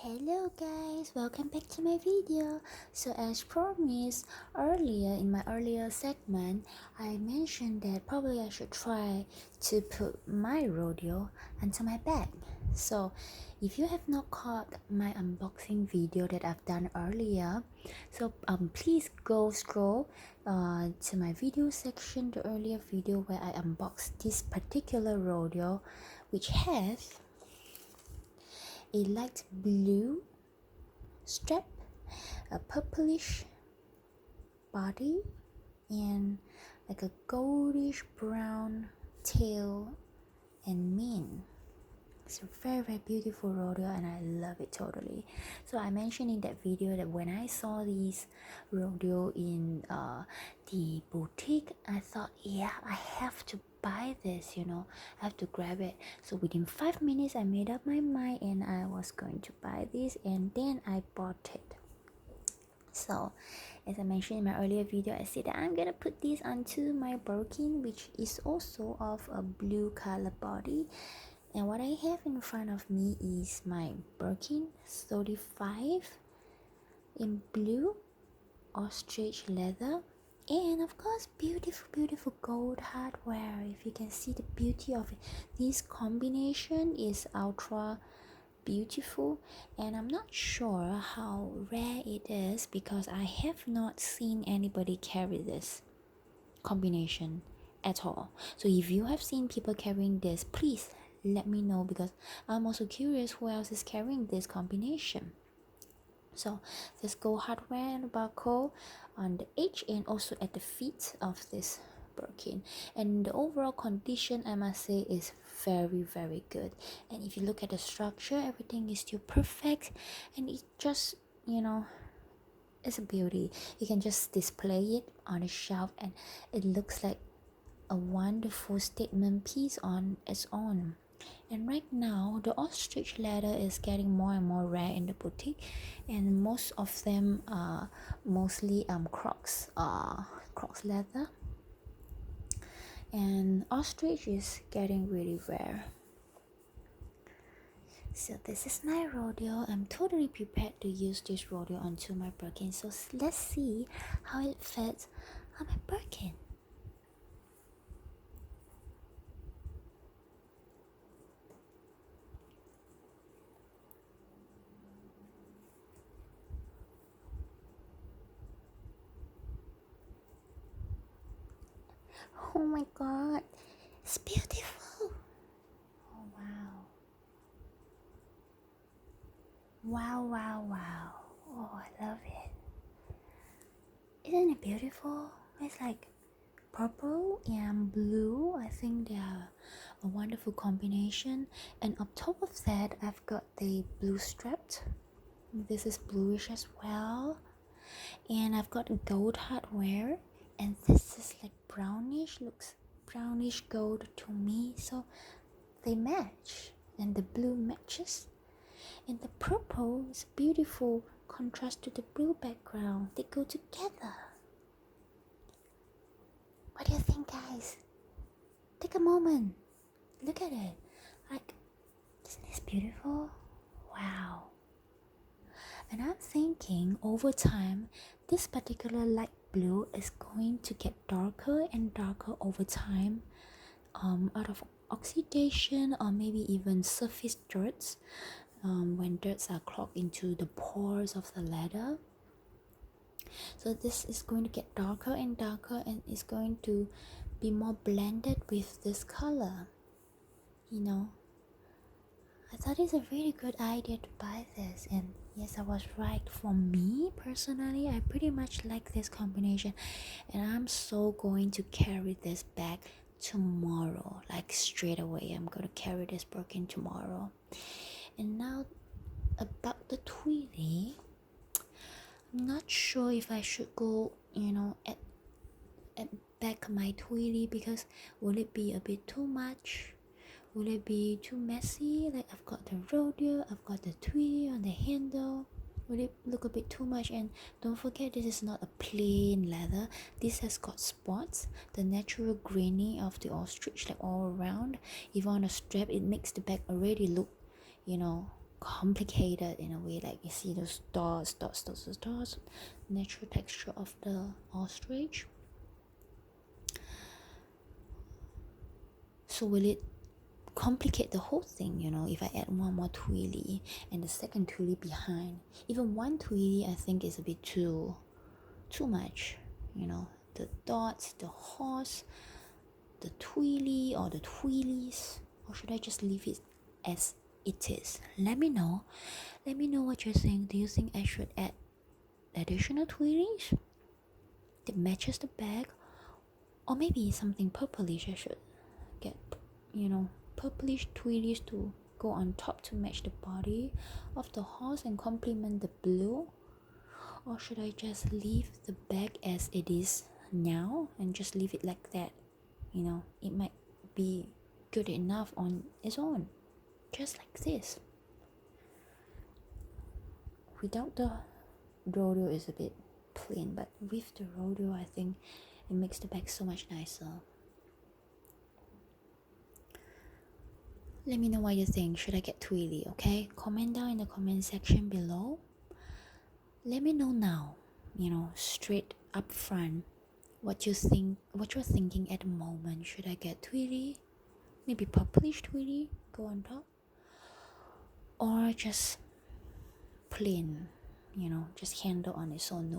Hello guys, welcome back to my video. So as promised earlier in my earlier segment, I mentioned that probably I should try to put my rodeo onto my bag. So if you have not caught my unboxing video that I've done earlier, so please go scroll to my video section, the earlier video where I unboxed this particular rodeo, which has a light blue strap, a purplish body, and like a goldish brown tail and mane. It's a very beautiful rodeo and I love it totally. So I mentioned in that video that when I saw these rodeo in the boutique, I thought, yeah, I have to buy this, I have to grab it. So within 5 minutes I made up my mind and I was going to buy this, and then I bought it. So as I mentioned in my earlier video, I said that I'm gonna put this onto my Birkin, which is also of a blue color body. And what I have in front of me is my Birkin 35 in blue ostrich leather, and of course beautiful gold hardware. If you can see the beauty of it, this combination is ultra beautiful, and I'm not sure how rare it is because I have not seen anybody carry this combination at all. So if you have seen people carrying this, please let me know, because I'm also curious who else is carrying this combination. So there's gold hardware and barcode on the edge and also at the feet of this Birkin, and the overall condition, I must say, is very good. And if you look at the structure, everything is still perfect, and it just, it's a beauty. You can just display it on a shelf and it looks like a wonderful statement piece on its own. And right now the ostrich leather is getting more and more rare in the boutique, and most of them are mostly crocs leather, and ostrich is getting really rare. So this is my rodeo. I'm totally prepared to use this rodeo onto my Birkin. So let's see how it fits on my Birkin. Oh my god, it's beautiful. Oh wow. Oh, I love it. Isn't it beautiful? It's like purple and blue. I think they are a wonderful combination. And on top of that, I've got the blue strap. This is bluish as well. And I've got gold hardware, and this is like brownish, looks brownish gold to me, so they match, and the blue matches, and the purple is beautiful contrast to the blue background. They go together. What do you think, guys? Take a moment, look at it. Like, isn't this beautiful? Wow. And I'm thinking over time this particular light blue is going to get darker and darker over time, out of oxidation or maybe even surface dirts, when dirts are clogged into the pores of the leather. So this is going to get darker and darker, and it's going to be more blended with this color. I thought it's a really good idea to buy this, and yes, I was right. For me personally, I pretty much like this combination, and I'm so going to carry this bag tomorrow, like straight away. I'm going to carry this Birkin tomorrow. And now about the Tweety, I'm not sure if I should go, at back my Tweety, because will it be a bit too much? Will it be too messy? Like, I've got the rodeo, I've got the Tweety on the handle. Will it look a bit too much? And don't forget, this is not a plain leather. This has got spots, the natural graining of the ostrich, like all around. Even on the strap, it makes the bag already look, complicated in a way, like you see those dots, natural texture of the ostrich. So will it complicate the whole thing, if I add one more twilly and the second twilly behind? Even one twilly I think is a bit too much, the dots, the horse, the twilly or the twillies. Or should I just leave it as it is? Let me know what you think. Do you think I should add additional twillies that matches the bag, or maybe something purplish? I should get purplish twillies to go on top to match the body of the horse and complement the blue? Or should I just leave the bag as it is now and just leave it like that? It might be good enough on its own, just like this. Without the rodeo is a bit plain, but with the rodeo I think it makes the bag so much nicer. Let me know what you think. Should I get twilly? Okay, comment down in the comment section below. Let me know now, straight up front, what you're thinking at the moment. Should I get twilly, maybe purplish twilly go on top, or just plain, just handle on its own, no